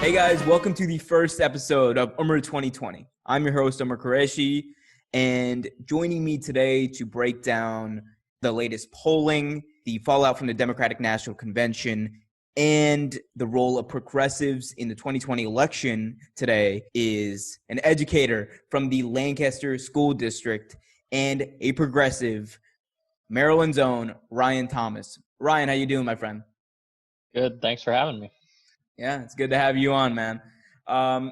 Hey guys, welcome to the first episode of Omer 2020. I'm your host, Omer Qureshi, and joining me today to break down the latest polling, the fallout from the Democratic National Convention, and the role of progressives in the 2020 election today is an educator from the Lancaster School District and a progressive, Maryland's own Ryan Thomas. Ryan, how you doing, my friend? Good. Thanks for having me. Yeah, it's good to have you on, man.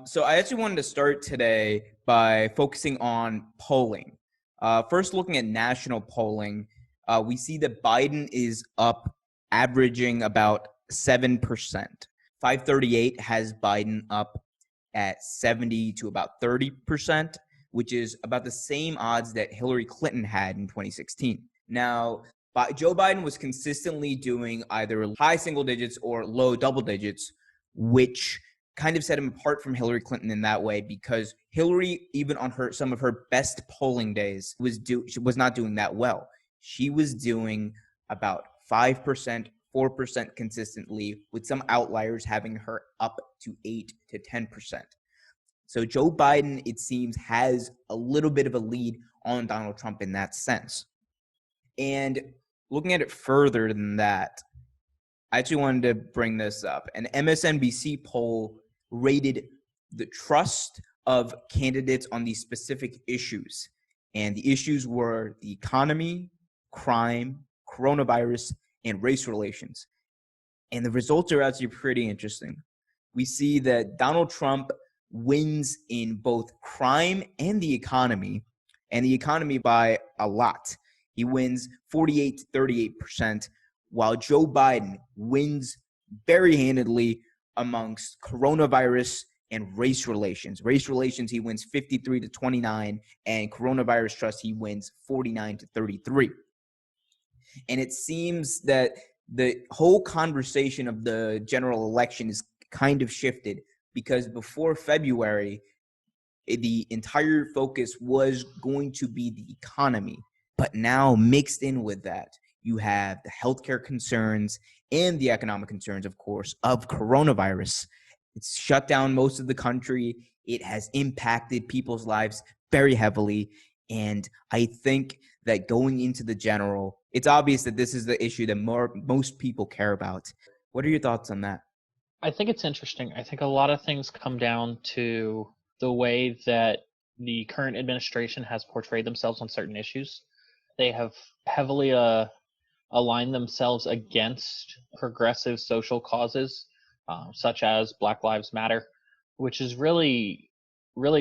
So I actually wanted to start today by focusing on polling. First, looking at national polling, we see that Biden is up, averaging about 7%. 538 has Biden up at 70 to about 30%, which is about the same odds that Hillary Clinton had in 2016. Now, Joe Biden was consistently doing either high single digits or low double digits, which kind of set him apart from Hillary Clinton in that way, because Hillary, even on some of her best polling days, was not doing that well. She was doing about 5%, 4% consistently, with some outliers having her up to 8 to 10%. So Joe Biden, it seems, has a little bit of a lead on Donald Trump in that sense. And looking at it further than that, I actually wanted to bring this up. An MSNBC poll rated the trust of candidates on these specific issues. And the issues were the economy, crime, coronavirus, and race relations. And the results are actually pretty interesting. We see that Donald Trump wins in both crime and the economy by a lot. He wins 48 to 38%, while Joe Biden wins very handedly amongst coronavirus and race relations. Race relations, he wins 53 to 29, and coronavirus trust, he wins 49 to 33. And it seems that the whole conversation of the general election is kind of shifted, because before February, the entire focus was going to be the economy. But now, mixed in with that, you have the healthcare concerns and the economic concerns, of course, of coronavirus. It's shut down most of the country. It has impacted people's lives very heavily. And I think that going into the general, it's obvious that this is the issue that most people care about. What are your thoughts on that? I think it's interesting. I think a lot of things come down to the way that the current administration has portrayed themselves on certain issues. They have heavily aligned themselves against progressive social causes, such as Black Lives Matter, which has really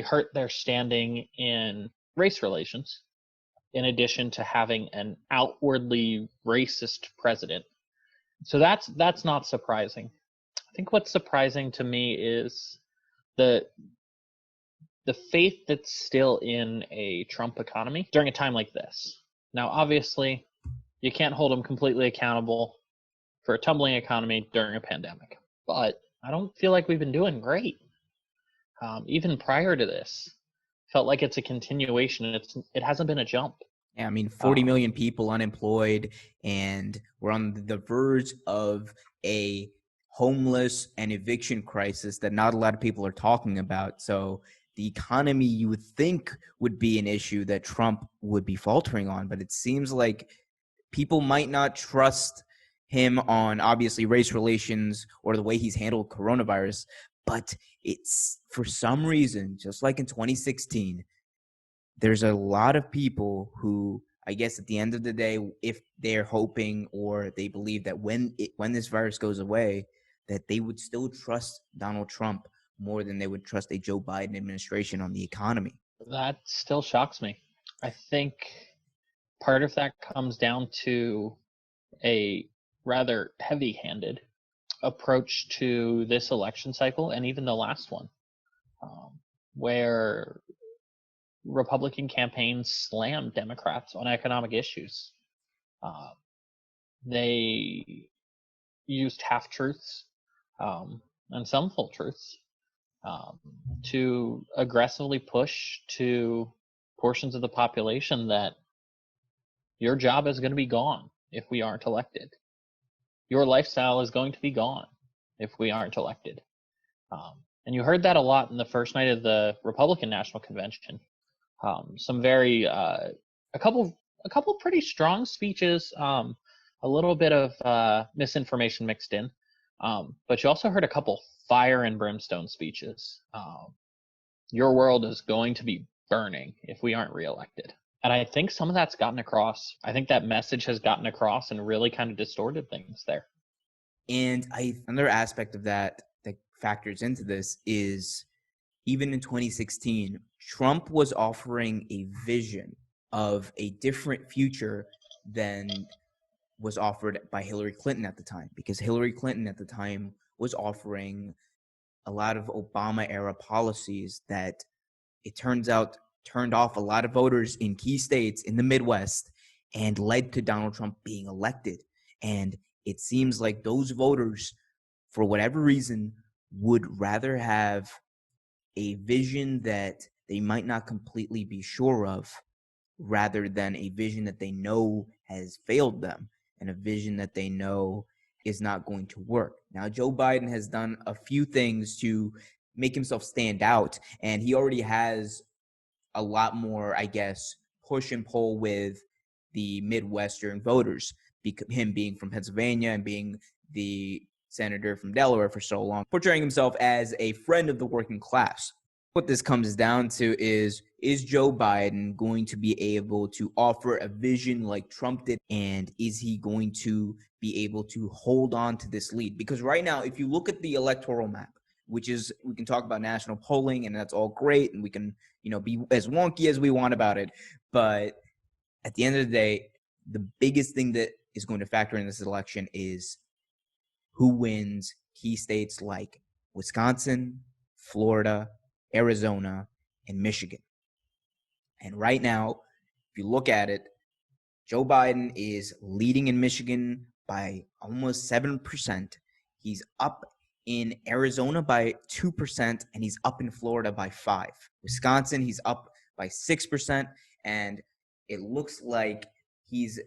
hurt their standing in race relations, in addition to having an outwardly racist president. So that's not surprising. I think what's surprising to me is the faith that's still in a Trump economy during a time like this. Now, obviously, you can't hold him completely accountable for a tumbling economy during a pandemic, but I don't feel like we've been doing great. Even prior to this, felt like it's a continuation, and it hasn't been a jump. Yeah, I mean, 40 million people unemployed, and we're on the verge of a homeless and eviction crisis that not a lot of people are talking about. So the economy, you would think, would be an issue that Trump would be faltering on, but it seems like people might not trust him on, obviously, race relations or the way he's handled coronavirus. But it's, for some reason, just like in 2016, there's a lot of people who, I guess at the end of the day, if they're hoping or they believe that when this virus goes away, that they would still trust Donald Trump more than they would trust a Joe Biden administration on the economy. That still shocks me. I think part of that comes down to a rather heavy-handed approach to this election cycle, and even the last one, where Republican campaigns slammed Democrats on economic issues. They used half-truths and some full truths to aggressively push to portions of the population that your job is going to be gone if we aren't elected. Your lifestyle is going to be gone if we aren't elected. And you heard that a lot in the first night of the Republican National Convention. Some very a couple pretty strong speeches, a little bit of misinformation mixed in, but you also heard a couple fire and brimstone speeches. Your world is going to be burning if we aren't reelected. And I think some of that's gotten across. I think that message has gotten across and really kind of distorted things there. And another aspect of that factors into this is even in 2016, Trump was offering a vision of a different future than was offered by Hillary Clinton at the time, because Hillary Clinton at the time was offering a lot of Obama era policies that it turns out turned off a lot of voters in key states in the Midwest and led to Donald Trump being elected. And it seems like those voters, for whatever reason, would rather have a vision that they might not completely be sure of rather than a vision that they know has failed them and a vision that they know is not going to work. Now, Joe Biden has done a few things to make himself stand out, and he already has a lot more, I guess, push and pull with the Midwestern voters, him being from Pennsylvania and being the senator from Delaware for so long, portraying himself as a friend of the working class. What this comes down to is Joe Biden going to be able to offer a vision like Trump did, and is he going to be able to hold on to this lead? Because right now, if you look at the electoral map, which is, we can talk about national polling and that's all great, and we can, be as wonky as we want about it, but at the end of the day, the biggest thing that is going to factor in this election is who wins key states like Wisconsin, Florida, Arizona, and Michigan. And right now, if you look at it, Joe Biden is leading in Michigan by almost 7%. He's up in Arizona by 2%, and he's up in Florida by 5%. Wisconsin, he's up by 6%, and it looks like he's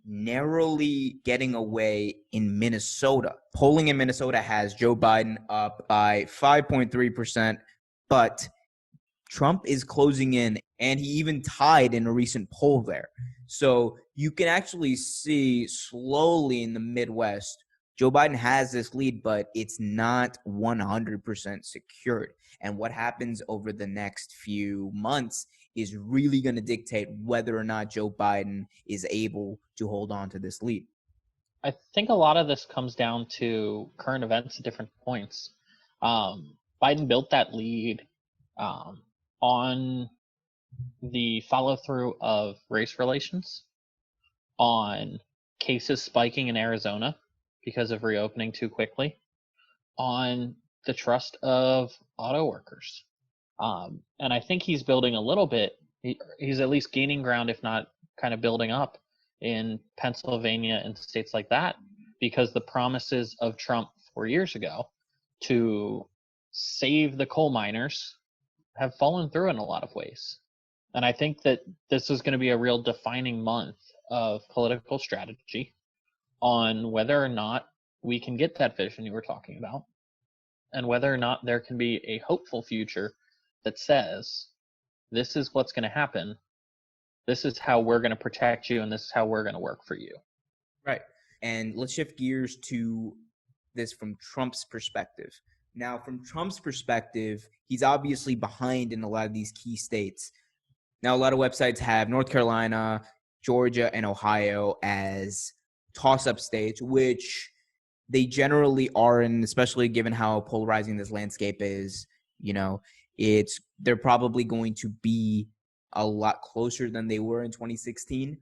narrowly getting away in Minnesota. Polling in Minnesota has Joe Biden up by 5.3%, but Trump is closing in, and he even tied in a recent poll there. So you can actually see slowly in the Midwest, Joe Biden has this lead, but it's not 100% secured. And what happens over the next few months is really going to dictate whether or not Joe Biden is able to hold on to this lead. I think a lot of this comes down to current events at different points. Biden built that lead on the follow through of race relations, on cases spiking in Arizona because of reopening too quickly, on the trust of auto workers. And I think he's building a little bit, he's at least gaining ground, if not kind of building up in Pennsylvania and states like that, because the promises of Trump 4 years ago to save the coal miners have fallen through in a lot of ways. And I think that this is going to be a real defining month of political strategy on whether or not we can get that vision you were talking about, and whether or not there can be a hopeful future that says, this is what's going to happen, this is how we're going to protect you, and this is how we're going to work for you. Right. And let's shift gears to this from Trump's perspective. Now, from Trump's perspective, he's obviously behind in a lot of these key states. Now, a lot of websites have North Carolina, Georgia, and Ohio as toss-up states, which they generally are, and especially given how polarizing this landscape is, they're probably going to be a lot closer than they were in 2016.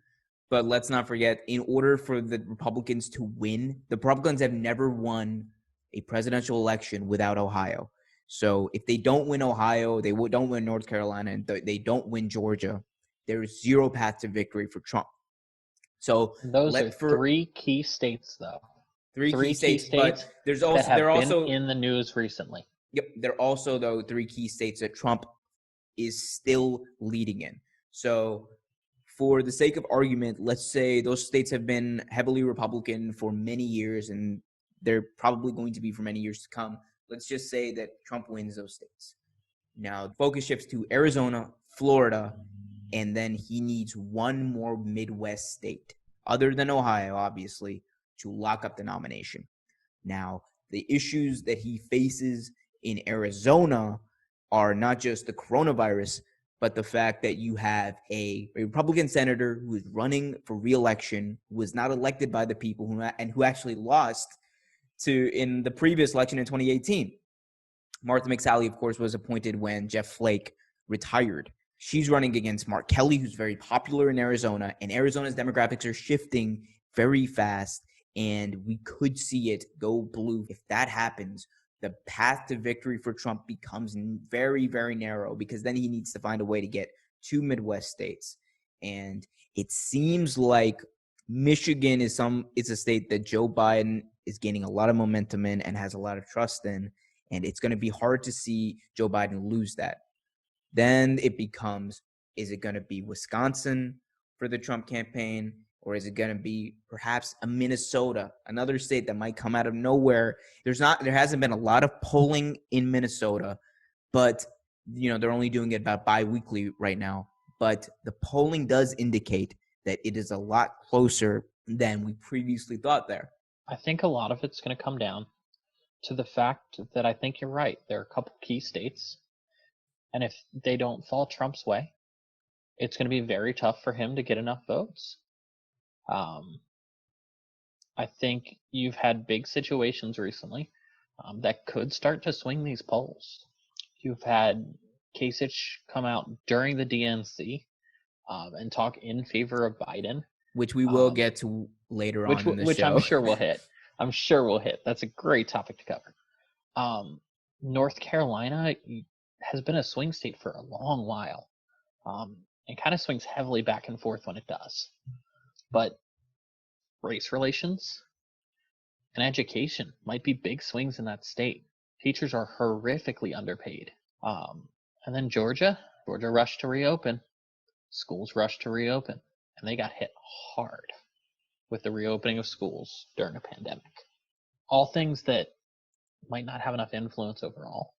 But let's not forget, in order for the Republicans to win, the Republicans have never won a presidential election without Ohio. So if they don't win Ohio, they don't win North Carolina, and they don't win Georgia, there is zero path to victory for Trump. So those are three key states, though. Three key states, but they're also in the news recently. Yep, they're also, though, three key states that Trump is still leading in. So for the sake of argument, let's say those states have been heavily Republican for many years, and they're probably going to be for many years to come. let's just say that Trump wins those states. Now, the focus shifts to Arizona, Florida, and then he needs one more Midwest state, other than Ohio, obviously, to lock up the nomination. Now, the issues that he faces in Arizona are not just the coronavirus, but the fact that you have a Republican senator who is running for re-election, who was not elected by the people, who actually lost in the previous election in 2018. Martha McSally, of course, was appointed when Jeff Flake retired. She's running against Mark Kelly, who's very popular in Arizona, and Arizona's demographics are shifting very fast, and we could see it go blue. If that happens, the path to victory for Trump becomes very, very narrow, because then he needs to find a way to get two Midwest states. And it seems like Michigan is a state that Joe Biden is gaining a lot of momentum in and has a lot of trust in. And it's going to be hard to see Joe Biden lose that. Then it becomes, is it going to be Wisconsin for the Trump campaign? Or is it going to be perhaps a Minnesota, another state that might come out of nowhere? There hasn't been a lot of polling in Minnesota, but they're only doing it about bi-weekly right now. But the polling does indicate that it is a lot closer than we previously thought there. I think a lot of it's going to come down to the fact that I think you're right. There are a couple key states, and if they don't fall Trump's way, it's going to be very tough for him to get enough votes. I think you've had big situations recently that could start to swing these polls. You've had Kasich come out during the DNC and talk in favor of Biden, which we will get to later on in the which show. I'm sure we'll hit. That's a great topic to cover. North Carolina has been a swing state for a long while, and kind of swings heavily back and forth when it does. But race relations and education might be big swings in that state. Teachers are horrifically underpaid. And then Georgia rushed to reopen. Schools rushed to reopen, and they got hit hard with the reopening of schools during a pandemic. All things that might not have enough influence overall.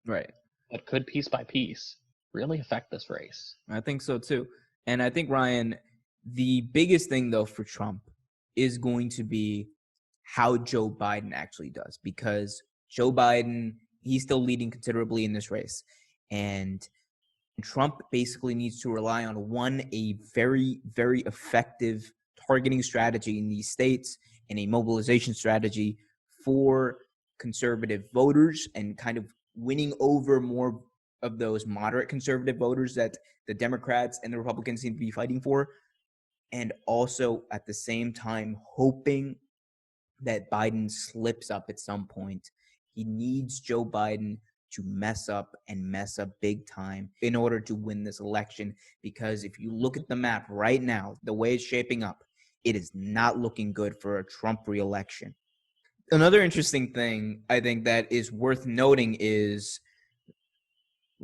Right. But could piece by piece really affect this race. I think so too. And I think, Ryan, the biggest thing though for Trump is going to be how Joe Biden actually does, because Joe Biden, he's still leading considerably in this race. And Trump basically needs to rely on a very, very effective targeting strategy in these states and a mobilization strategy for conservative voters and kind of winning over more of those moderate conservative voters that the Democrats and the Republicans seem to be fighting for. And also at the same time, hoping that Biden slips up at some point. He needs Joe Biden to mess up big time in order to win this election. Because if you look at the map right now, the way it's shaping up, it is not looking good for a Trump re-election. Another interesting thing I think that is worth noting is,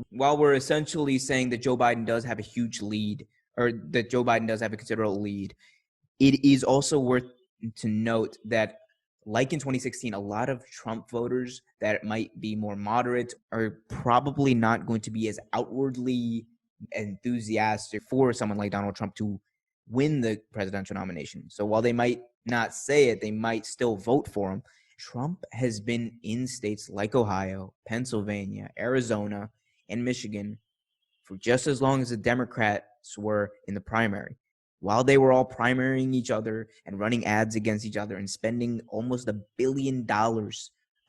while we're essentially saying that Joe Biden does have a huge lead, or that Joe Biden does have a considerable lead, it is also worth to note that, like in 2016, a lot of Trump voters that might be more moderate are probably not going to be as outwardly enthusiastic for someone like Donald Trump to win the presidential nomination. So while they might not say it, they might still vote for him. Trump has been in states like Ohio, Pennsylvania, Arizona, and Michigan for just as long as the Democrats were in the primary. While they were all primarying each other and running ads against each other and spending almost $1 billion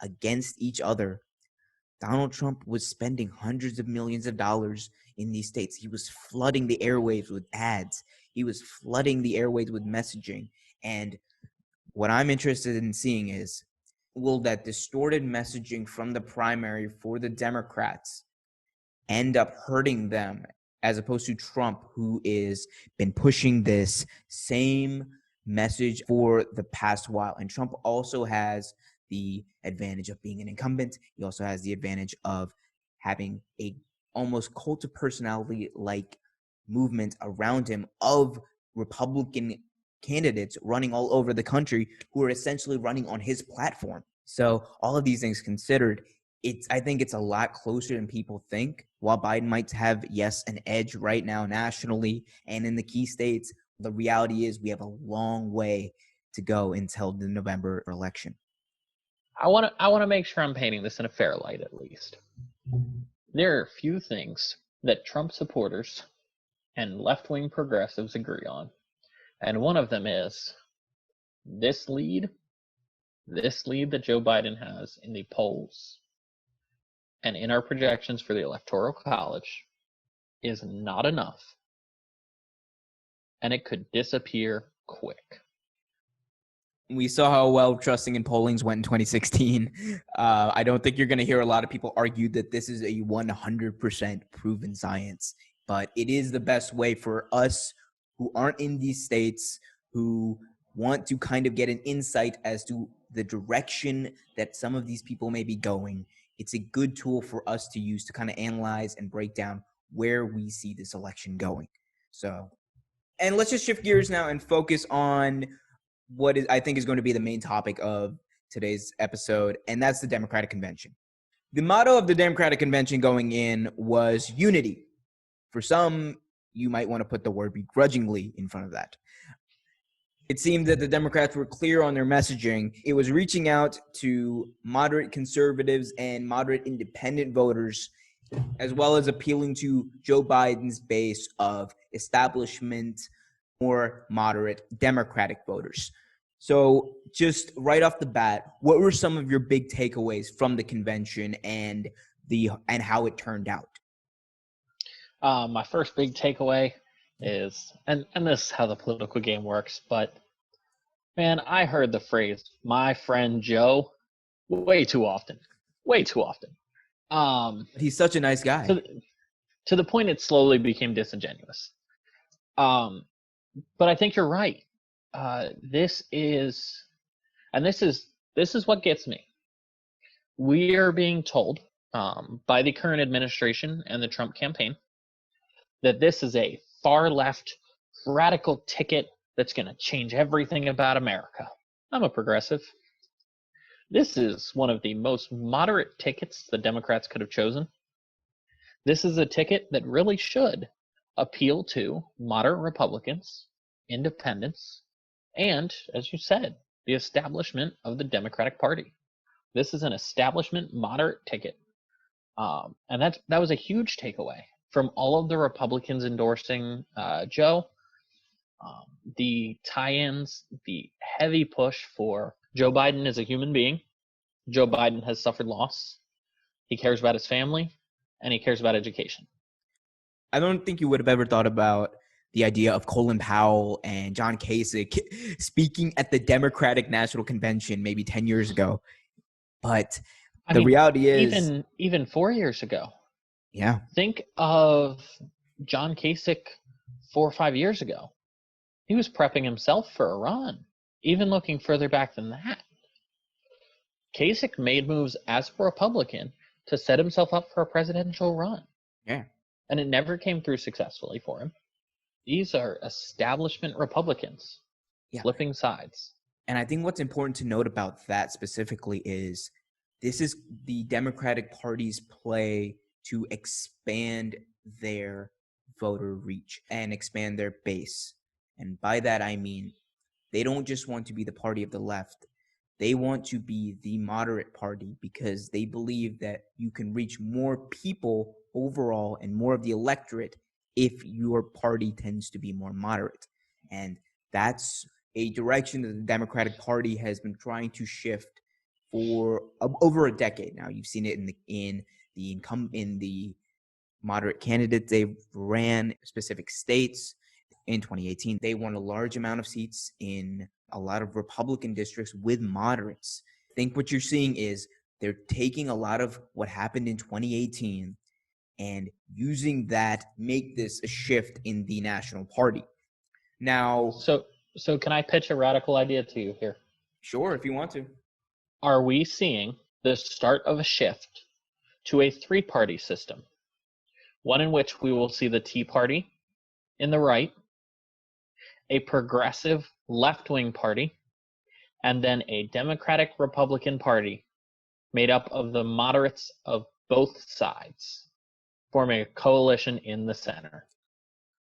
against each other, Donald Trump was spending hundreds of millions of dollars in these states. He was flooding the airwaves with ads. He was flooding the airwaves with messaging. And what I'm interested in seeing is, will that distorted messaging from the primary for the Democrats end up hurting them, as opposed to Trump, who is been pushing this same message for the past while? And Trump also has the advantage of being an incumbent. He also has the advantage of having a almost cult of personality like movement around him of Republican candidates running all over the country who are essentially running on his platform. So all of these things considered, I think it's a lot closer than people think. While Biden might have, yes, an edge right now nationally and in the key states, the reality is we have a long way to go until the November election. I want to make sure I'm painting this in a fair light, at least. There are few things that Trump supporters and left-wing progressives agree on, and one of them is this lead that Joe Biden has in the polls and in our projections for the Electoral College is not enough, and it could disappear quick. We saw how well trusting in pollings went in 2016. I don't think you're going to hear a lot of people argue that this is a 100% proven science, but it is the best way for us who aren't in these states, who want to kind of get an insight as to the direction that some of these people may be going. It's a good tool for us to use to kind of analyze and break down where we see this election going. So, and let's just shift gears now and focus on what is I think is going to be the main topic of today's episode, and that's the Democratic Convention. The motto of the Democratic Convention going in was unity. For some, you might want to put the word begrudgingly in front of that. It seemed that the Democrats were clear on their messaging. It was reaching out to moderate conservatives and moderate independent voters, as well as appealing to Joe Biden's base of establishment, more moderate Democratic voters. So just right off the bat, what were some of your big takeaways from the convention and how it turned out? My first big takeaway is, and this is how the political game works, but man, I heard the phrase "my friend Joe" way too often. He's such a nice guy. To the point it slowly became disingenuous. But I think you're right. This is what gets me. We are being told by the current administration and the Trump campaign that this is a far left radical ticket that's going to change everything about America. I'm a progressive. This is one of the most moderate tickets the Democrats could have chosen. This is a ticket that really should appeal to moderate Republicans, independents, and, as you said, the establishment of the Democratic Party. This is an establishment moderate ticket. And that was a huge takeaway from all of the Republicans endorsing Joe. The tie-ins, the heavy push for Joe Biden as a human being. Joe Biden has suffered loss. He cares about his family, and he cares about education. I don't think you would have ever thought about the idea of Colin Powell and John Kasich speaking at the Democratic National Convention maybe 10 years ago. But the reality is... Even 4 years ago. Yeah. Think of John Kasich 4 or 5 years ago. He was prepping himself for a run, even looking further back than that. Kasich made moves as a Republican to set himself up for a presidential run. Yeah. And it never came through successfully for him. These are establishment Republicans flipping sides. And I think what's important to note about that specifically is this is the Democratic Party's play to expand their voter reach and expand their base. And by that, I mean, they don't just want to be the party of the left. They want to be the moderate party because they believe that you can reach more people overall and more of the electorate if your party tends to be more moderate. And that's a direction that the Democratic Party has been trying to shift for over a decade now. You've seen it in the moderate candidates they ran specific states. In 2018, they won a large amount of seats in a lot of Republican districts with moderates. I think what you're seeing is they're taking a lot of what happened in 2018 and using that, make this a shift in the national party. Now, so can I pitch a radical idea to you here? Sure, if you want to. Are we seeing the start of a shift to a three-party system? One in which we will see the Tea Party in the right, a progressive left-wing party, and then a Democratic Republican Party made up of the moderates of both sides, forming a coalition in the center.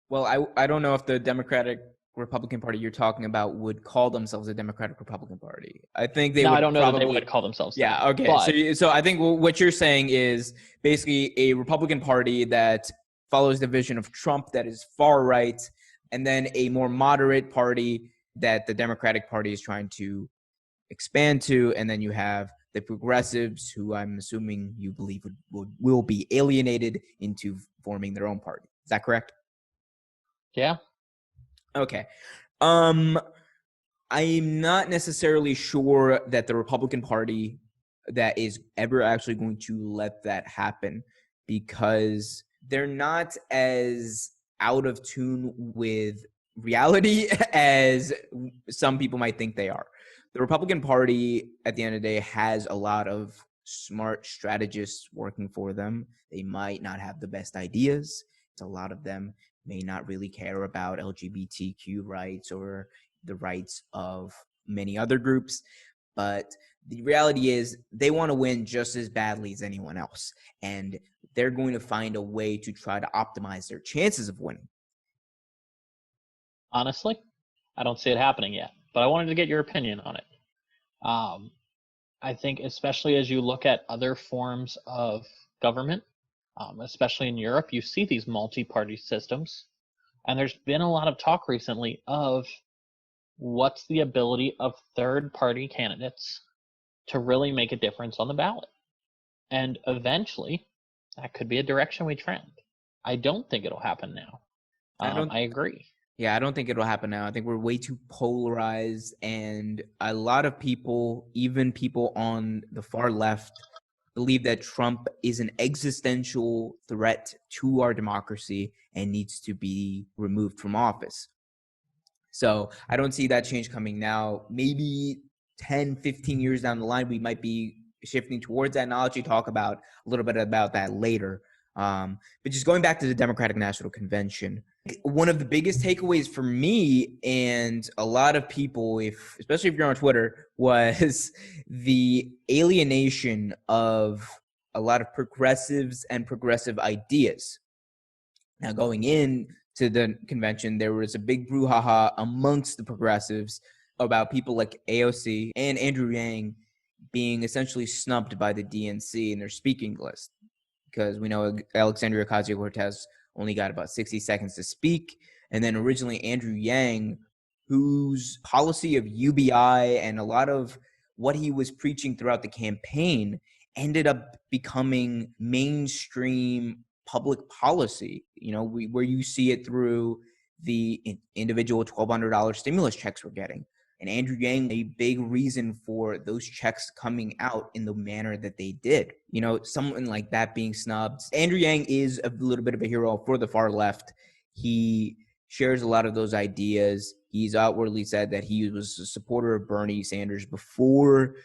Well, I don't know if the Democratic Republican Party you're talking about would call themselves a Democratic Republican Party. I think they Now, I would don't know that they probably. would call themselves Yeah. that, Okay. but So I think what you're saying is basically a Republican Party that follows the vision of Trump that is far right, and then a more moderate party that the Democratic Party is trying to expand to, and then you have the progressives, who I'm assuming you believe will be alienated into forming their own party. Is that correct? yeah. Okay. I'm not necessarily sure that the Republican Party that is ever actually going to let that happen, because they're not as out of tune with reality as some people might think they are. The Republican Party, at the end of the day, has a lot of smart strategists working for them. They might not have the best ideas. A lot of them may not really care about LGBTQ rights or the rights of many other groups. But the reality is they want to win just as badly as anyone else. And they're going to find a way to try to optimize their chances of winning. Honestly, I don't see it happening yet, but I wanted to get your opinion on it. I think especially as you look at other forms of government, especially in Europe, you see these multi-party systems. And there's been a lot of talk recently of what's the ability of third-party candidates to really make a difference on the ballot. And eventually, that could be a direction we trend. I don't think it'll happen now. I agree. Yeah, I don't think it'll happen now. I think we're way too polarized, and a lot of people, even people on the far left, believe that Trump is an existential threat to our democracy and needs to be removed from office. So I don't see that change coming now. Maybe 10, 15 years down the line, we might be shifting towards that. And I'll actually talk about a little bit about that later. But just going back to the Democratic National Convention, one of the biggest takeaways for me and a lot of people, especially if you're on Twitter, was the alienation of a lot of progressives and progressive ideas. Now, going in to the convention, there was a big brouhaha amongst the progressives about people like AOC and Andrew Yang being essentially snubbed by the DNC in their speaking list, because we know Alexandria Ocasio-Cortez only got about 60 seconds to speak. And then originally Andrew Yang, whose policy of UBI and a lot of what he was preaching throughout the campaign ended up becoming mainstream public policy, where you see it through the individual $1,200 stimulus checks we're getting. And Andrew Yang, a big reason for those checks coming out in the manner that they did. Someone like that being snubbed. Andrew Yang is a little bit of a hero for the far left. He shares a lot of those ideas. He's outwardly said that he was a supporter of Bernie Sanders before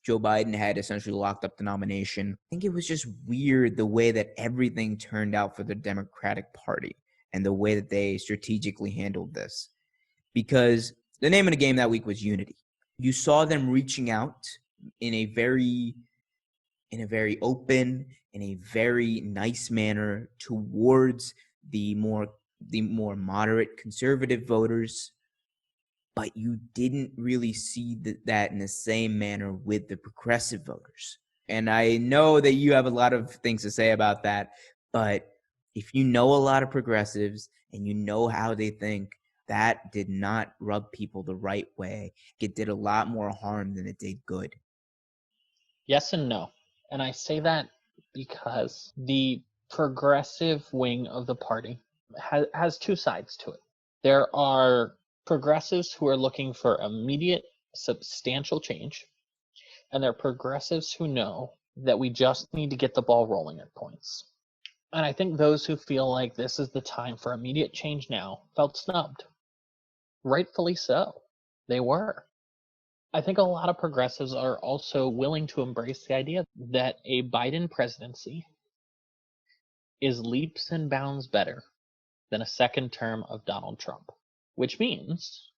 Joe Biden had essentially locked up the nomination. I think it was just weird the way that everything turned out for the Democratic Party and the way that they strategically handled this. Because the name of the game that week was unity. You saw them reaching out in a very open, in a very nice manner towards the more moderate conservative voters, but you didn't really see that in the same manner with the progressive voters. And I know that you have a lot of things to say about that, but if you know a lot of progressives and you know how they think, that did not rub people the right way. It did a lot more harm than it did good. Yes and no. And I say that because the progressive wing of the party has two sides to it. There are progressives who are looking for immediate, substantial change, and there are progressives who know that we just need to get the ball rolling at points. And I think those who feel like this is the time for immediate change now felt snubbed. Rightfully so. They were. I think a lot of progressives are also willing to embrace the idea that a Biden presidency is leaps and bounds better than a second term of Donald Trump, which means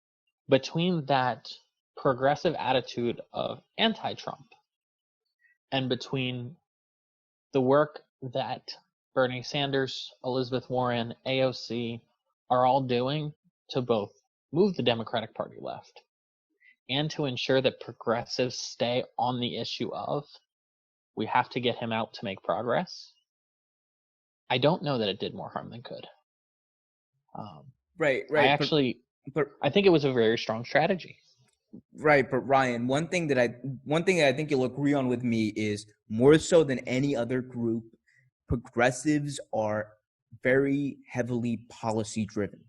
between that progressive attitude of anti-Trump And between the work that Bernie Sanders, Elizabeth Warren, AOC are all doing to both move the Democratic Party left and to ensure that progressives stay on the issue of we have to get him out to make progress, I don't know that it did more harm than good. Right, I right, actually, but I think it was a very strong strategy. right, but Ryan, one thing that I think you'll agree on with me is more so than any other group, progressives are very heavily policy driven.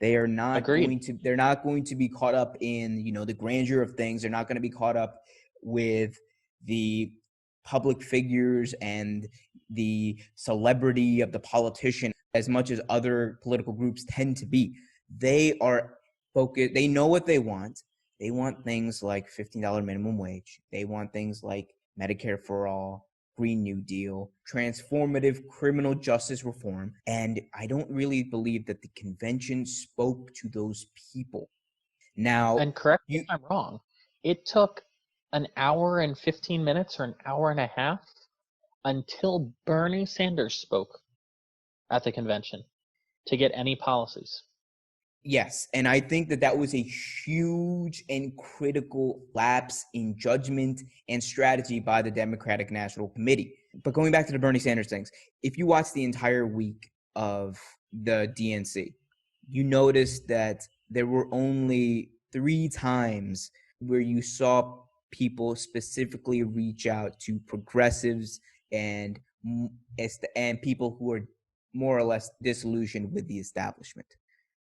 Agreed. They're not going to be caught up in, the grandeur of things. They're not going to be caught up with the public figures and the celebrity of the politician as much as other political groups tend to be. They are focused, they know what they want. They want things like $15 minimum wage. They want things like Medicare for all, Green New Deal, transformative criminal justice reform. And I don't really believe that the convention spoke to those people. Now, And correct me if you I'm wrong, it took an hour and 15 minutes or an hour and a half until Bernie Sanders spoke at the convention to get any policies. Yes, and I think that that was a huge and critical lapse in judgment and strategy by the Democratic National Committee. But going back to the Bernie Sanders things, if you watch the entire week of the DNC, you notice that there were only 3 times where you saw people specifically reach out to progressives and and people who are more or less disillusioned with the establishment.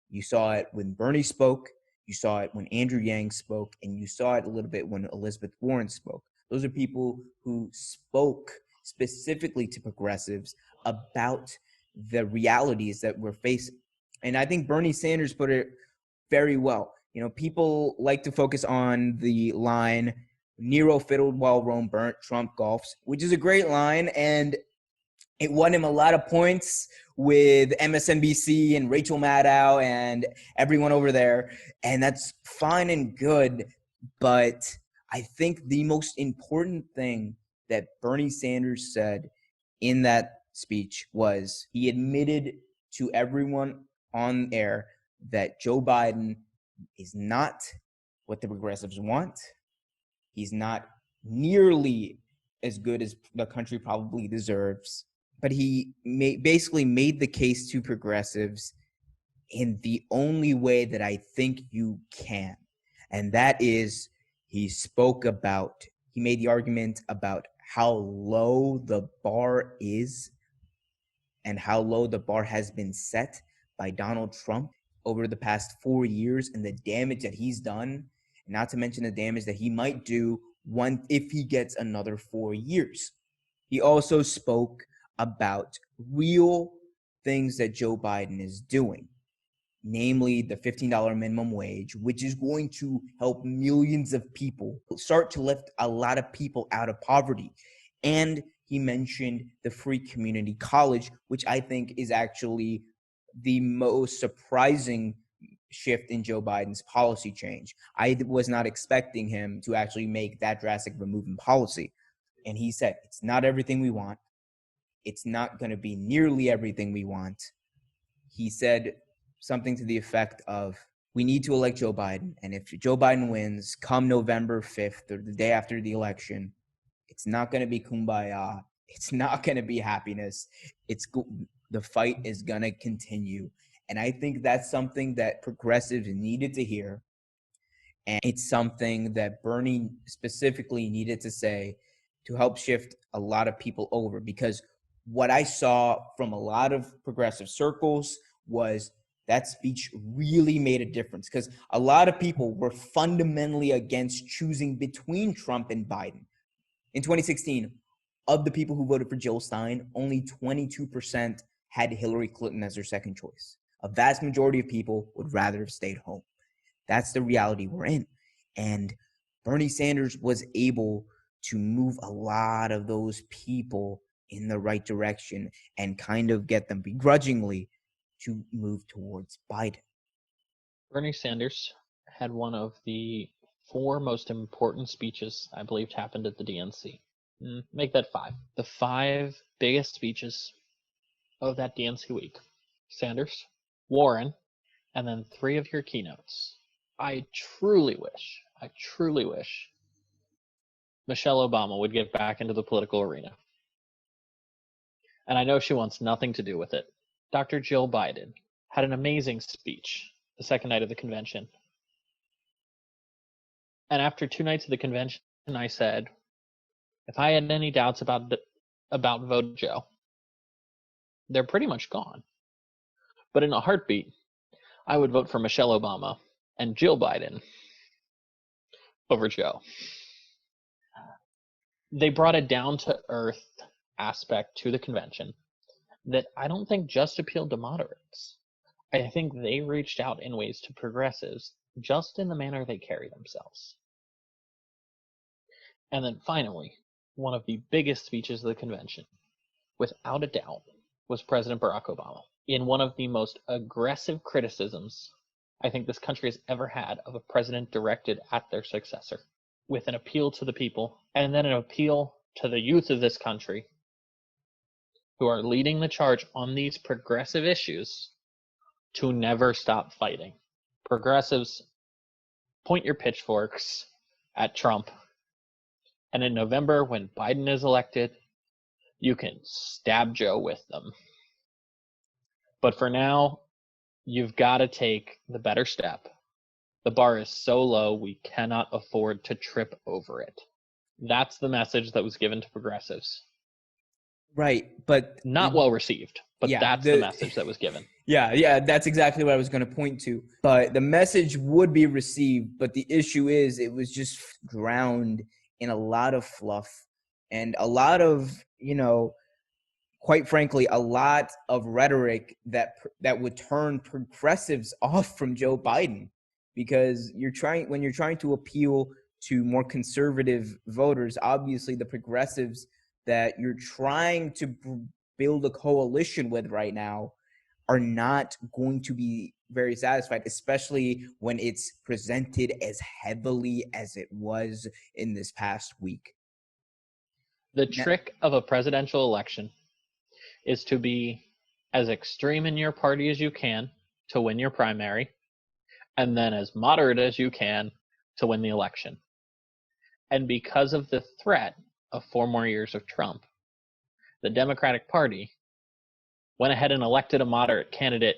You saw it when Bernie spoke. You saw it when Andrew Yang spoke, and you saw it a little bit when Elizabeth Warren spoke. Those are people who spoke specifically to progressives about the realities that we're facing. And I think Bernie Sanders put it very well. People like to focus on the line, Nero fiddled while Rome burnt, Trump golfs, which is a great line. And it won him a lot of points with MSNBC and Rachel Maddow and everyone over there. And that's fine and good. But I think the most important thing that Bernie Sanders said in that speech was he admitted to everyone on air that Joe Biden is not what the progressives want. He's not nearly as good as the country probably deserves, but he basically made the case to progressives in the only way that I think you can. And that is he made the argument about how low the bar is and how low the bar has been set by Donald Trump over the past 4 years and the damage that he's done, not to mention the damage that he might do if he gets another 4 years. He also spoke about real things that Joe Biden is doing, namely the $15 minimum wage, which is going to help millions of people, start to lift a lot of people out of poverty. And he mentioned the free community college, which I think is actually the most surprising shift in Joe Biden's policy change. I was not expecting him to actually make that drastic of a move in policy. And he said, it's not everything we want. It's not going to be nearly everything we want. He said something to the effect of, we need to elect Joe Biden. And if Joe Biden wins come November 5th or the day after the election, it's not going to be kumbaya. It's not going to be happiness. The fight is going to continue. And I think that's something that progressives needed to hear. And it's something that Bernie specifically needed to say to help shift a lot of people over. Because what I saw from a lot of progressive circles was that speech really made a difference, because a lot of people were fundamentally against choosing between Trump and Biden. In 2016, of the people who voted for Jill Stein, only 22% had Hillary Clinton as their second choice. A vast majority of people would rather have stayed home. That's the reality we're in. And Bernie Sanders was able to move a lot of those people in the right direction and kind of get them begrudgingly to move towards Biden. Bernie Sanders had one of the 4 most important speeches I believe happened at the DNC. Make that 5. The 5 biggest speeches of that DNC week: Sanders, Warren, and then 3 of your keynotes. I truly wish Michelle Obama would get back into the political arena. And I know she wants nothing to do with it. Dr. Jill Biden had an amazing speech the second night of the convention. And after 2 nights of the convention, I said, if I had any doubts about Vote Joe, they're pretty much gone. But in a heartbeat, I would vote for Michelle Obama and Jill Biden over Joe. They brought a down-to-earth aspect to the convention that I don't think just appealed to moderates. I think they reached out in ways to progressives just in the manner they carry themselves. And then finally, one of the biggest speeches of the convention, without a doubt, was President Barack Obama. In one of the most aggressive criticisms I think this country has ever had of a president directed at their successor, with an appeal to the people, and then an appeal to the youth of this country who are leading the charge on these progressive issues to never stop fighting. Progressives, point your pitchforks at Trump, and in November, when Biden is elected, you can stab Joe with them. But for now, you've got to take the better step. The bar is so low, we cannot afford to trip over it. That's the message that was given to progressives. Right, but not well received, but yeah, that's the message that was given. Yeah, that's exactly what I was going to point to. But the message would be received, but the issue is it was just drowned in a lot of fluff and a lot of, quite frankly, a lot of rhetoric that would turn progressives off from Joe Biden, because when you're trying to appeal to more conservative voters, obviously the progressives that you're trying to build a coalition with right now are not going to be very satisfied, especially when it's presented as heavily as it was in this past week. The trick of a presidential election is to be as extreme in your party as you can to win your primary, and then as moderate as you can to win the election. And because of the threat of 4 more years of Trump, the Democratic Party went ahead and elected a moderate candidate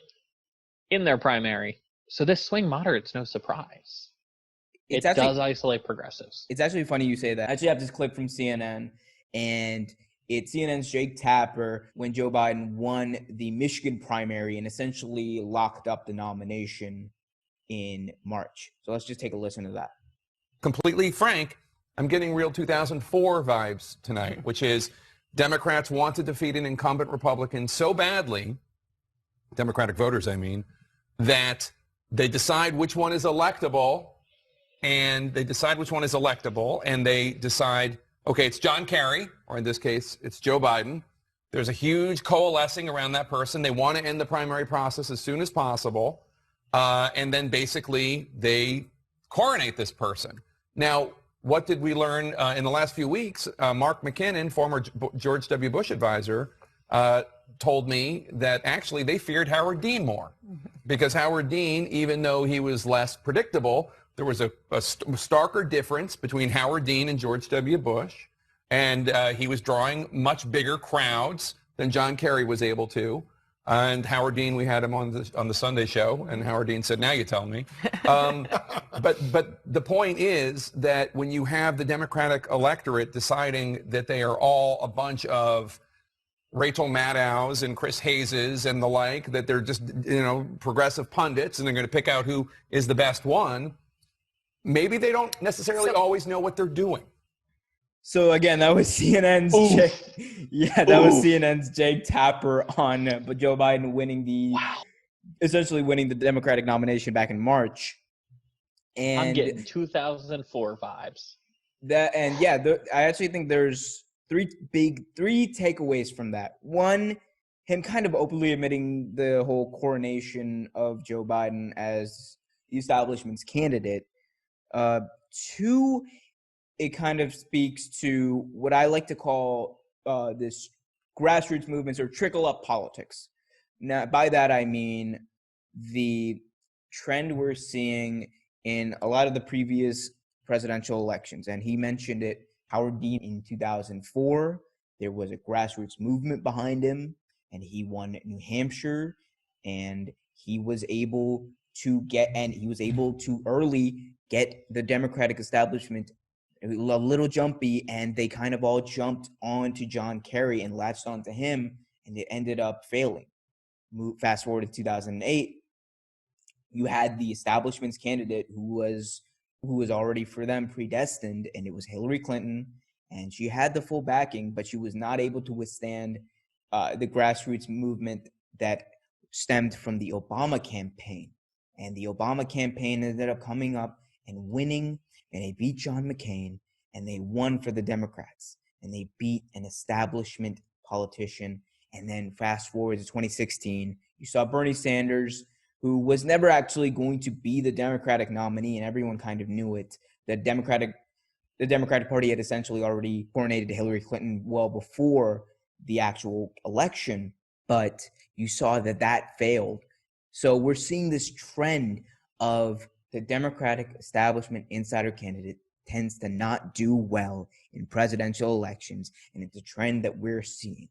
in their primary. So this swing moderate's no surprise. It does isolate progressives. It's actually funny you say that. I actually have this clip from CNN, and it's CNN's Jake Tapper when Joe Biden won the Michigan primary and essentially locked up the nomination in March. So let's just take a listen to that. Completely frank, I'm getting real 2004 vibes tonight, which is Democrats want to defeat an incumbent Republican so badly, Democratic voters, I mean, that they decide which one is electable, and they decide, okay, it's John Kerry, or in this case, it's Joe Biden. There's a huge coalescing around that person. They want to end the primary process as soon as possible, and then basically they coronate this person. Now, what did we learn in the last few weeks? Mark McKinnon, former George W. Bush advisor, told me that actually they feared Howard Dean more, because Howard Dean, even though he was less predictable, there was a starker difference between Howard Dean and George W. Bush, and he was drawing much bigger crowds than John Kerry was able to. And Howard Dean, we had him on the Sunday show, and Howard Dean said, "Now you tell me." But the point is that when you have the Democratic electorate deciding that they are all a bunch of Rachel Maddows and Chris Hayes and the like, that they're just progressive pundits, and they're going to pick out who is the best one, maybe they don't necessarily always know what they're doing. So again, that was CNN's CNN's Jake Tapper on Joe Biden essentially winning the Democratic nomination back in March. And I'm getting 2004 vibes. I actually think there's three takeaways from that. One, him kind of openly admitting the whole coronation of Joe Biden as the establishment's candidate. Two, it kind of speaks to what I like to call this grassroots movements or trickle-up politics. Now, by that I mean the trend we're seeing in a lot of the previous presidential elections. And he mentioned it, Howard Dean, in 2004. There was a grassroots movement behind him, and he won New Hampshire, and he was able to early get the Democratic establishment a little jumpy, and they kind of all jumped onto John Kerry and latched onto him, and it ended up failing. Fast forward to 2008, you had the establishment's candidate who was already for them predestined, and it was Hillary Clinton, and she had the full backing, but she was not able to withstand the grassroots movement that stemmed from the Obama campaign. And the Obama campaign ended up coming up and winning, and they beat John McCain, and they won for the Democrats, and they beat an establishment politician. And then fast forward to 2016, you saw Bernie Sanders, who was never actually going to be the Democratic nominee, and everyone kind of knew it. The Democratic Party had essentially already coronated Hillary Clinton well before the actual election, but you saw that failed. So we're seeing this trend of the Democratic establishment insider candidate tends to not do well in presidential elections, and it's a trend that we're seeing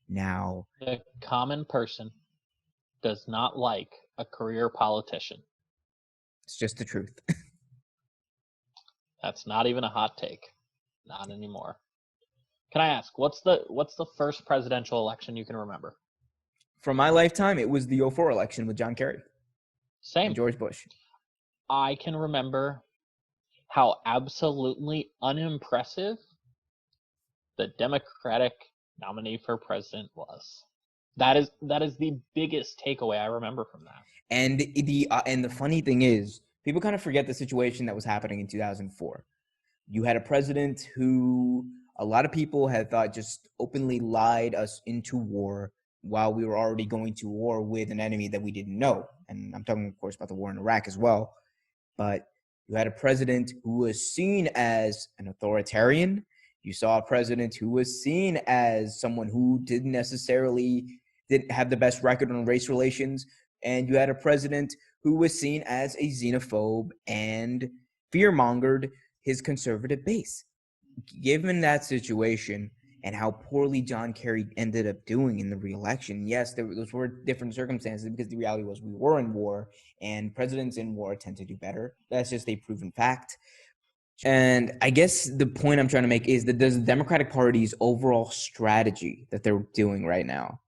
now. The common person does not like a career politician. It's just the truth. That's not even a hot take. Not anymore. Can I ask, what's the first presidential election you can remember? From my lifetime, it was the 2004 election with John Kerry. Same. And George Bush. I can remember how absolutely unimpressive the Democratic nominee for president was. That is the biggest takeaway I remember from that. And the funny thing is, people kind of forget the situation that was happening in 2004. You had a president who a lot of people had thought just openly lied us into war while we were already going to war with an enemy that we didn't know. And I'm talking, of course, about the war in Iraq as well. But you had a president who was seen as an authoritarian. You saw a president who was seen as someone who didn't have the best record on race relations. And you had a president who was seen as a xenophobe and fear-mongered his conservative base. Given that situation and how poorly John Kerry ended up doing in the re-election, yes, those were different circumstances, because the reality was we were in war, and presidents in war tend to do better. That's just a proven fact. And I guess the point I'm trying to make is that the Democratic Party's overall strategy that they're doing right now,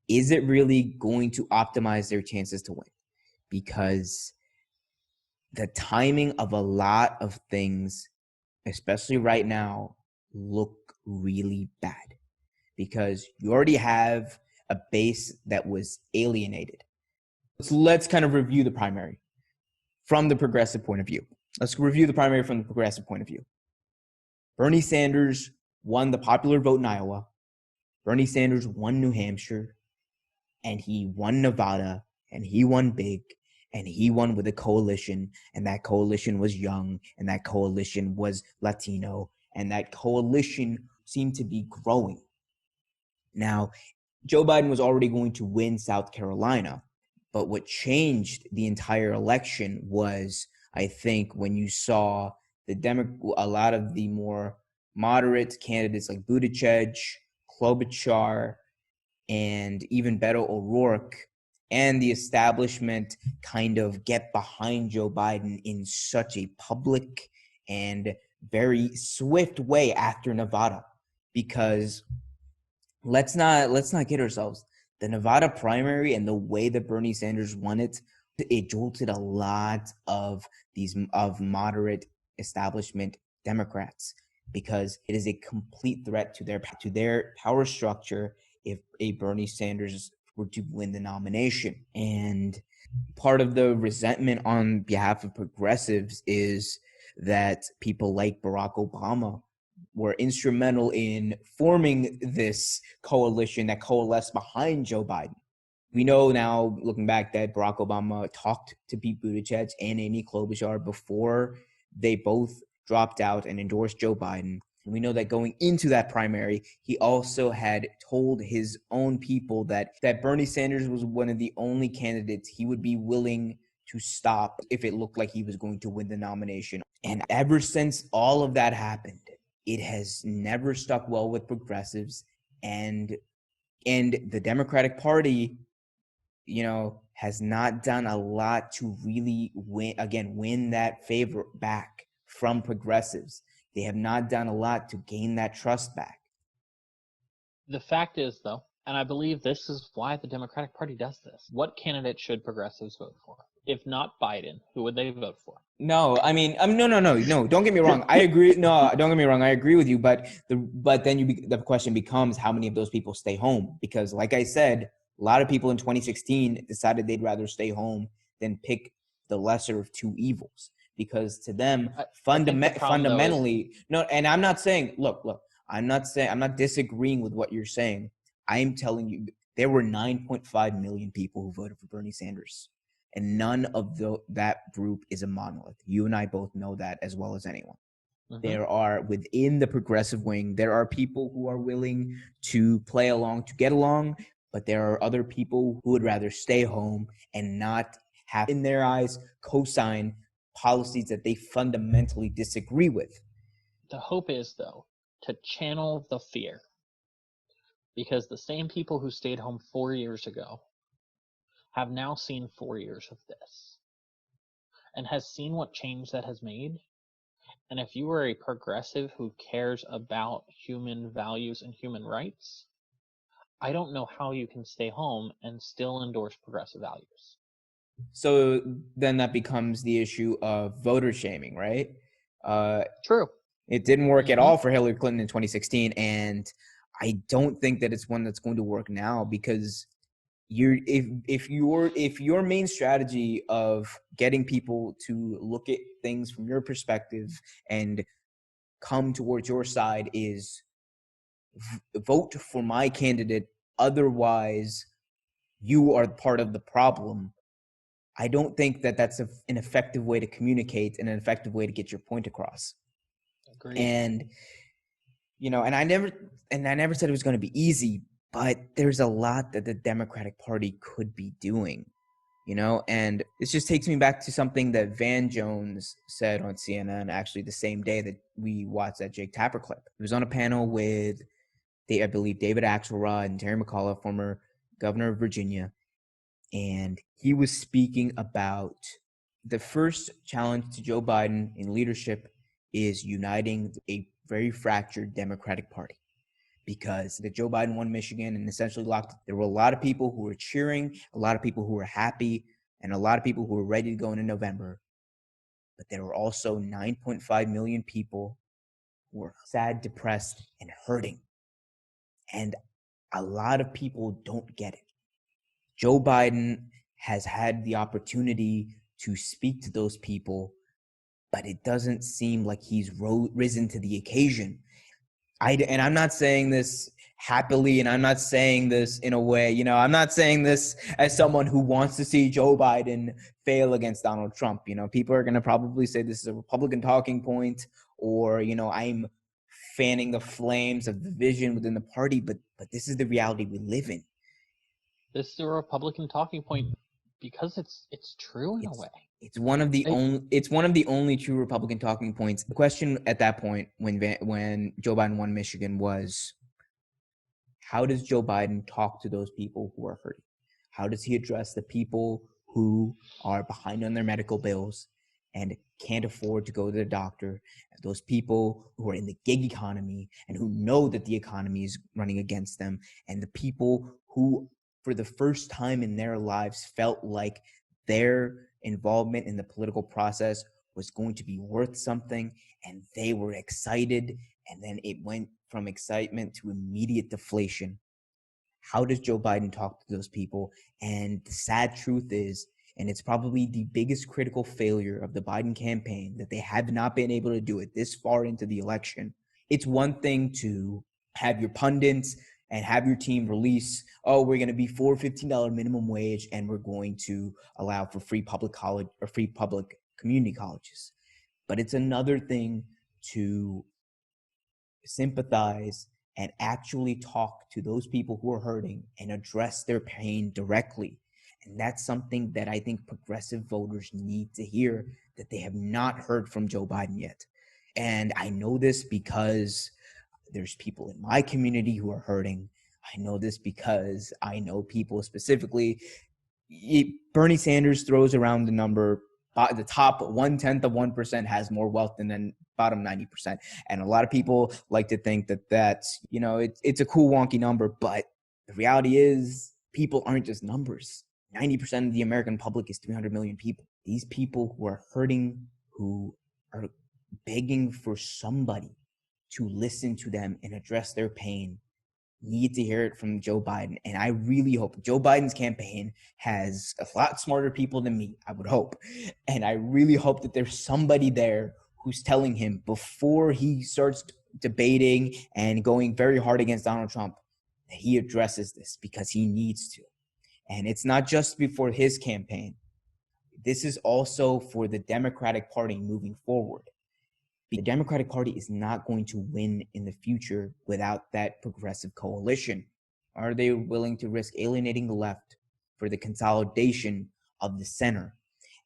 is it really going to optimize their chances to win? Because the timing of a lot of things, especially right now, look really bad, because you already have a base that was alienated. So let's kind of review the primary from the progressive point of view. Bernie Sanders won the popular vote in Iowa. Bernie Sanders won New Hampshire, and he won Nevada, and he won big, and he won with a coalition, and that coalition was young, and that coalition was Latino, and that coalition seemed to be growing. Now, Joe Biden was already going to win South Carolina, but what changed the entire election was, I think, when you saw a lot of the more moderate candidates like Buttigieg, Klobuchar, and even Beto O'Rourke, and the establishment kind of get behind Joe Biden in such a public and very swift way after Nevada. Because let's not kid ourselves. The Nevada primary and the way that Bernie Sanders won it jolted a lot of moderate establishment Democrats, because it is a complete threat to their power structure if a Bernie Sanders were to win the nomination. And part of the resentment on behalf of progressives is that people like Barack Obama were instrumental in forming this coalition that coalesced behind Joe Biden. We know now, looking back, that Barack Obama talked to Pete Buttigieg and Amy Klobuchar before they both dropped out and endorsed Joe Biden. And we know that going into that primary, he also had told his own people that Bernie Sanders was one of the only candidates he would be willing to stop if it looked like he was going to win the nomination. And ever since all of that happened, it has never stuck well with progressives, and the Democratic Party, has not done a lot to really win that favor back from progressives. They have not done a lot to gain that trust back. The fact is, though, and I believe this is why the Democratic Party does this, what candidate should progressives vote for? If not Biden, who would they vote for? No, I mean, no. Don't get me wrong. I agree. No, don't get me wrong. I agree with you. But then the question becomes, how many of those people stay home? Because, like I said, a lot of people in 2016 decided they'd rather stay home than pick the lesser of two evils. Because to them, fundamentally, no. And I'm not saying, look. I'm not disagreeing with what you're saying. I'm telling you, there were 9.5 million people who voted for Bernie Sanders. And none of that group is a monolith. You and I both know that as well as anyone. Mm-hmm. There are, within the progressive wing, there are people who are willing to play along, to get along, but there are other people who would rather stay home and not have, in their eyes, co-sign policies that they fundamentally disagree with. The hope is, though, to channel the fear. Because the same people who stayed home 4 years ago have now seen 4 years of this and has seen what change that has made. And if you are a progressive who cares about human values and human rights, I don't know how you can stay home and still endorse progressive values. So then that becomes the issue of voter shaming, right? True. It didn't work at all for Hillary Clinton in 2016, and I don't think that it's one that's going to work now, because if your main strategy of getting people to look at things from your perspective and come towards your side is vote for my candidate, otherwise you are part of the problem, I don't think that that's an effective way to communicate and an effective way to get your point across. Agreed. And I never said it was going to be easy, but there's a lot that the Democratic Party could be doing, and this just takes me back to something that Van Jones said on CNN, actually the same day that we watched that Jake Tapper clip. He was on a panel with, I believe, David Axelrod and Terry McAuliffe, former governor of Virginia, and he was speaking about the first challenge to Joe Biden in leadership is uniting a very fractured Democratic Party, because the Joe Biden won Michigan and essentially there were a lot of people who were cheering, a lot of people who were happy, and a lot of people who were ready to go into November. But there were also 9.5 million people who were sad, depressed, and hurting. And a lot of people don't get it. Joe Biden has had the opportunity to speak to those people, but it doesn't seem like he's risen to the occasion. And I'm not saying this happily, and I'm not saying this in a way, I'm not saying this as someone who wants to see Joe Biden fail against Donald Trump. People are going to probably say this is a Republican talking point, or, I'm fanning the flames of division within the party, but this is the reality we live in. This is a Republican talking point because it's true in a way. It's one of the only true Republican talking points. The question at that point when Joe Biden won Michigan was, how does Joe Biden talk to those people who are hurting? How does he address the people who are behind on their medical bills and can't afford to go to the doctor, those people who are in the gig economy and who know that the economy is running against them, and the people who, for the first time in their lives, felt like their involvement in the political process was going to be worth something, and they were excited, and then it went from excitement to immediate deflation. How does Joe Biden talk to those people? And the sad truth is, and it's probably the biggest critical failure of the Biden campaign, that they have not been able to do it this far into the election. It's one thing to have your pundits and have your team release, we're going to be for $15 minimum wage, and we're going to allow for free public college or free public community colleges. But it's another thing to sympathize and actually talk to those people who are hurting and address their pain directly. And that's something that I think progressive voters need to hear, that they have not heard from Joe Biden yet. And I know this because there's people in my community who are hurting. I know this because I know people specifically. Bernie Sanders throws around the number, the top 0.1% has more wealth than the bottom 90%. And a lot of people like to think that that's, it's a cool wonky number, but the reality is people aren't just numbers. 90% of the American public is 300 million people. These people who are hurting, who are begging for somebody to listen to them and address their pain, need to hear it from Joe Biden. And I really hope Joe Biden's campaign has a lot smarter people than me, I would hope. And I really hope that there's somebody there who's telling him before he starts debating and going very hard against Donald Trump, that he addresses this, because he needs to. And it's not just before his campaign. This is also for the Democratic Party moving forward. The Democratic Party is not going to win in the future without that progressive coalition. Are they willing to risk alienating the left for the consolidation of the center?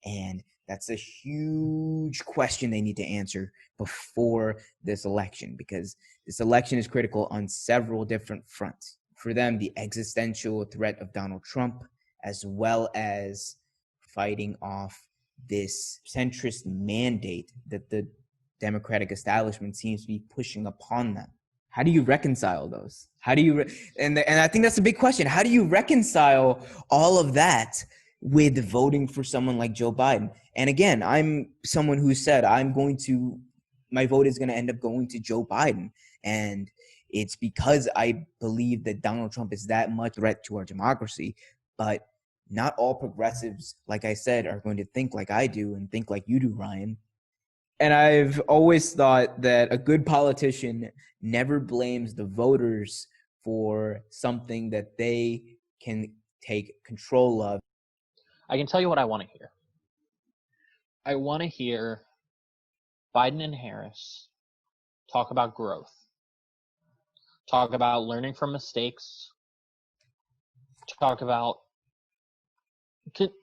And that's a huge question they need to answer before this election, because this election is critical on several different fronts. For them, the existential threat of Donald Trump, as well as fighting off this centrist mandate that the Democratic establishment seems to be pushing upon them. How do you reconcile those? How do you and I think that's a big question. How do you reconcile all of that with voting for someone like Joe Biden? And again, I'm someone who said my vote is going to end up going to Joe Biden, and it's because I believe that Donald Trump is that much threat to our democracy. But not all progressives, like I said, are going to think like I do and think like you do, Ryan. And I've always thought that a good politician never blames the voters for something that they can take control of. I can tell you what I want to hear. I want to hear Biden and Harris talk about growth, talk about learning from mistakes, talk about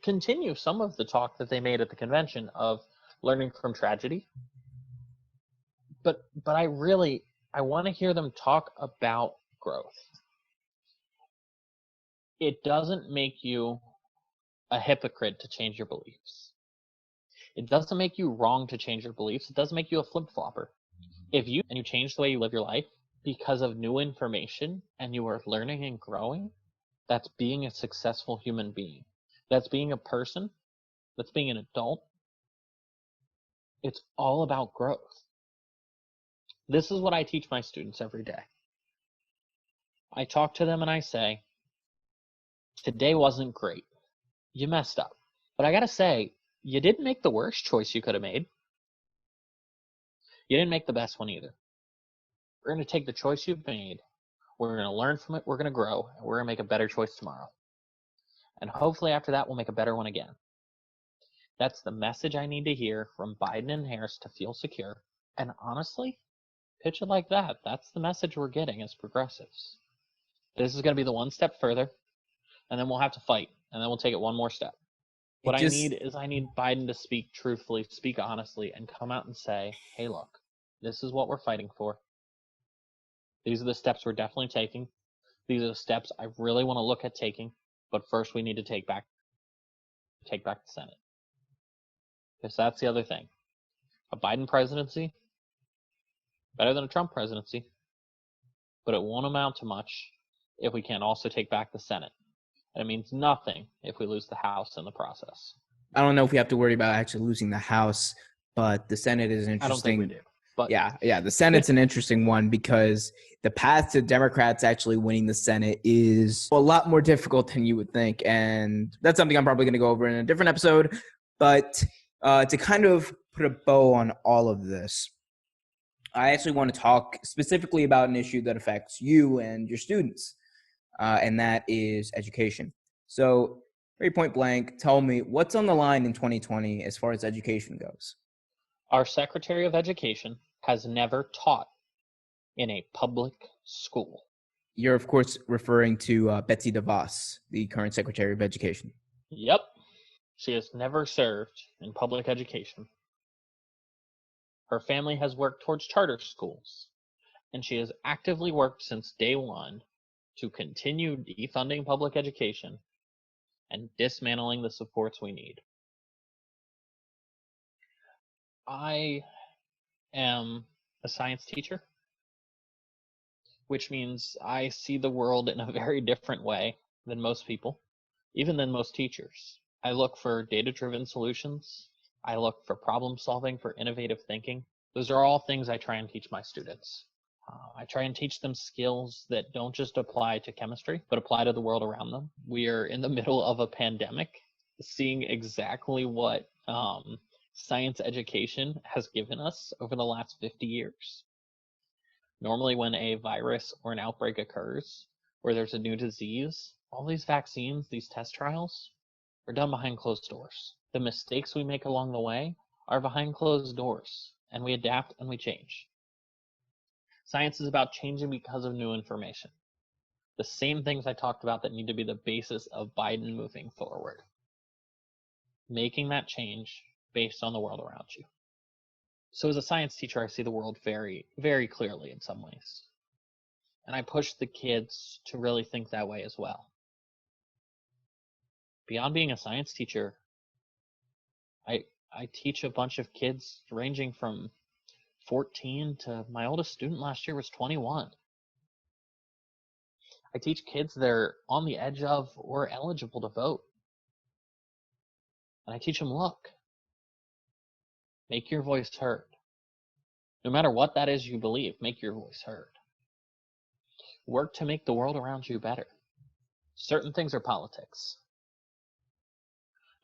continue some of the talk that they made at the convention of learning from tragedy. But I want to hear them talk about growth. It doesn't make you a hypocrite to change your beliefs. It doesn't make you wrong to change your beliefs. It doesn't make you a flip-flopper. If you change the way you live your life because of new information and you are learning and growing, that's being a successful human being. That's being a person. That's being an adult. It's all about growth. This is what I teach my students every day. I talk to them and I say, today wasn't great. You messed up. But I gotta say, you didn't make the worst choice you could have made. You didn't make the best one either. We're going to take the choice you've made. We're going to learn from it. We're going to grow. And we're going to make a better choice tomorrow. And hopefully after that, we'll make a better one again. That's the message I need to hear from Biden and Harris to feel secure. And honestly, pitch it like that. That's the message we're getting as progressives. This is going to be the one step further, and then we'll have to fight, and then we'll take it one more step. What I need Biden to speak truthfully, speak honestly, and come out and say, hey, look, this is what we're fighting for. These are the steps we're definitely taking. These are the steps I really want to look at taking. But first, we need to take back the Senate. Because that's the other thing. A Biden presidency, better than a Trump presidency, but it won't amount to much if we can't also take back the Senate. And it means nothing if we lose the House in the process. I don't know if we have to worry about actually losing the House, but the Senate is interesting. I don't think we do. But yeah, the Senate's an interesting one because the path to Democrats actually winning the Senate is a lot more difficult than you would think. And that's something I'm probably going to go over in a different episode. But to kind of put a bow on all of this, I actually want to talk specifically about an issue that affects you and your students, and that is education. So very point blank, tell me what's on the line in 2020 as far as education goes. Our Secretary of Education has never taught in a public school. You're, of course, referring to Betsy DeVos, the current Secretary of Education. Yep. She has never served in public education. Her family has worked towards charter schools, and she has actively worked since day one to continue defunding public education and dismantling the supports we need. I am a science teacher, which means I see the world in a very different way than most people, even than most teachers. I look for data-driven solutions. I look for problem solving, for innovative thinking. Those are all things I try and teach my students. I try and teach them skills that don't just apply to chemistry, but apply to the world around them. We are in the middle of a pandemic, seeing exactly what science education has given us over the last 50 years. Normally, when a virus or an outbreak occurs, or there's a new disease, all these vaccines, these test trials, are done behind closed doors. The mistakes we make along the way are behind closed doors, and we adapt and we change. Science is about changing because of new information. The same things I talked about that need to be the basis of Biden moving forward. Making that change based on the world around you. So as a science teacher, I see the world very, very clearly in some ways. And I push the kids to really think that way as well. Beyond being a science teacher, I teach a bunch of kids ranging from 14 to my oldest student last year was 21. I teach kids that are on the edge of or eligible to vote. And I teach them, look, make your voice heard. No matter what that is you believe, make your voice heard. Work to make the world around you better. Certain things are politics.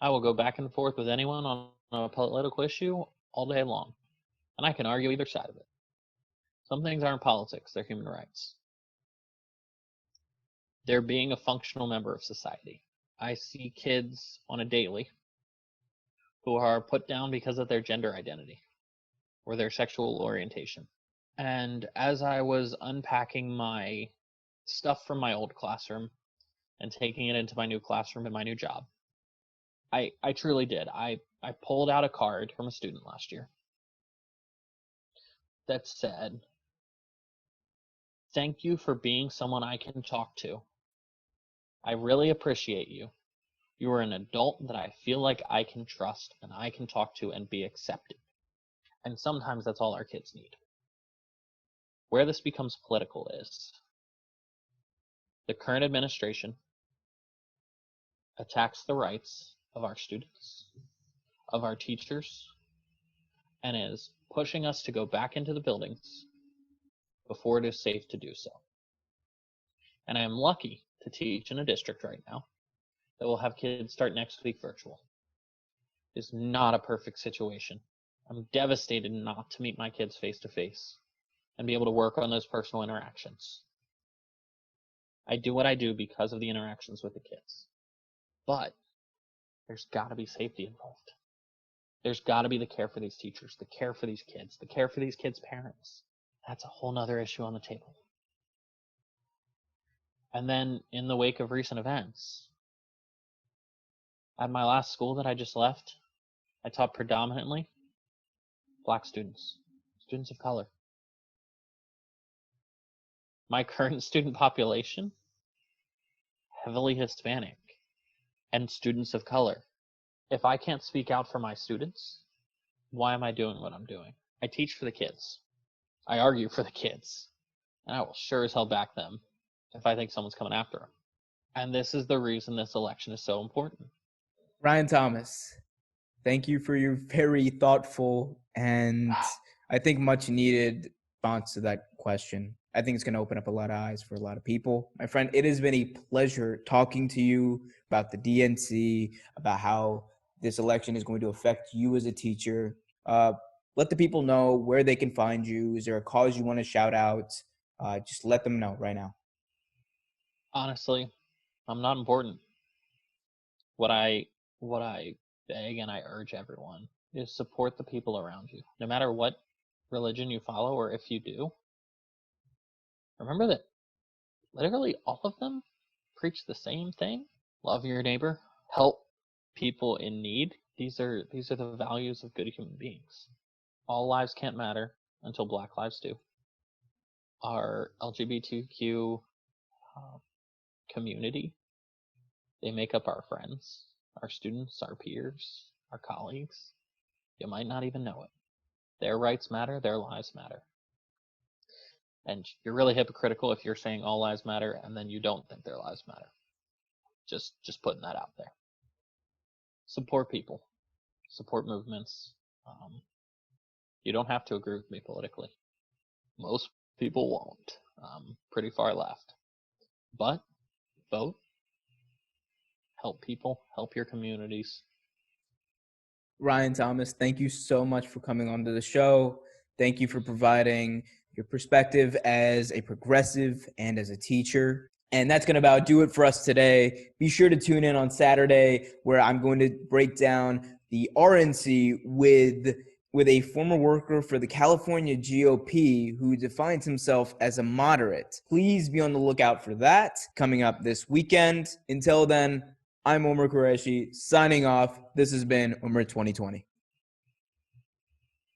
I will go back and forth with anyone on a political issue all day long, and I can argue either side of it. Some things aren't politics, they're human rights. They're being a functional member of society. I see kids on a daily who are put down because of their gender identity or their sexual orientation. And as I was unpacking my stuff from my old classroom and taking it into my new classroom and my new job, I truly did. I pulled out a card from a student last year that said, "Thank you for being someone I can talk to. I really appreciate you. You are an adult that I feel like I can trust and I can talk to and be accepted." And sometimes that's all our kids need. Where this becomes political is the current administration attacks the rights of our students, of our teachers, and is pushing us to go back into the buildings before it is safe to do so. And I am lucky to teach in a district right now that will have kids start next week virtual. It's not a perfect situation. I'm devastated not to meet my kids face to face and be able to work on those personal interactions. I do what I do because of the interactions with the kids. But there's got to be safety involved. There's got to be the care for these teachers, the care for these kids, the care for these kids' parents. That's a whole nother issue on the table. And then in the wake of recent events, at my last school that I just left, I taught predominantly Black students, students of color. My current student population, heavily Hispanic, and students of color. If I can't speak out for my students, why am I doing what I'm doing? I teach for the kids. I argue for the kids. And I will sure as hell back them if I think someone's coming after them. And this is the reason this election is so important. Ryan Thomas, thank you for your very thoughtful and I think much needed response to that question. I think it's going to open up a lot of eyes for a lot of people. My friend, it has been a pleasure talking to you about the DNC, about how this election is going to affect you as a teacher. Let the people know where they can find you. Is there a cause you want to shout out? Just let them know right now. Honestly, I'm not important. What I beg and I urge everyone is support the people around you. No matter what religion you follow, or if you do, remember that literally all of them preach the same thing. Love your neighbor, help people in need. These are the values of good human beings. All lives can't matter until Black lives do. Our LGBTQ community, they make up our friends, our students, our peers, our colleagues. You might not even know it. Their rights matter, their lives matter. And you're really hypocritical if you're saying all lives matter and then you don't think their lives matter. Just putting that out there. Support people. Support movements. You don't have to agree with me politically. Most people won't. Pretty far left. But vote. Help people. Help your communities. Ryan Thomas, thank you so much for coming onto the show. Thank you for providing your perspective as a progressive and as a teacher. And that's going to about do it for us today. Be sure to tune in on Saturday, where I'm going to break down the RNC with a former worker for the California GOP who defines himself as a moderate. Please be on the lookout for that coming up this weekend. Until then, I'm Omer Qureshi signing off. This has been Omer 2020.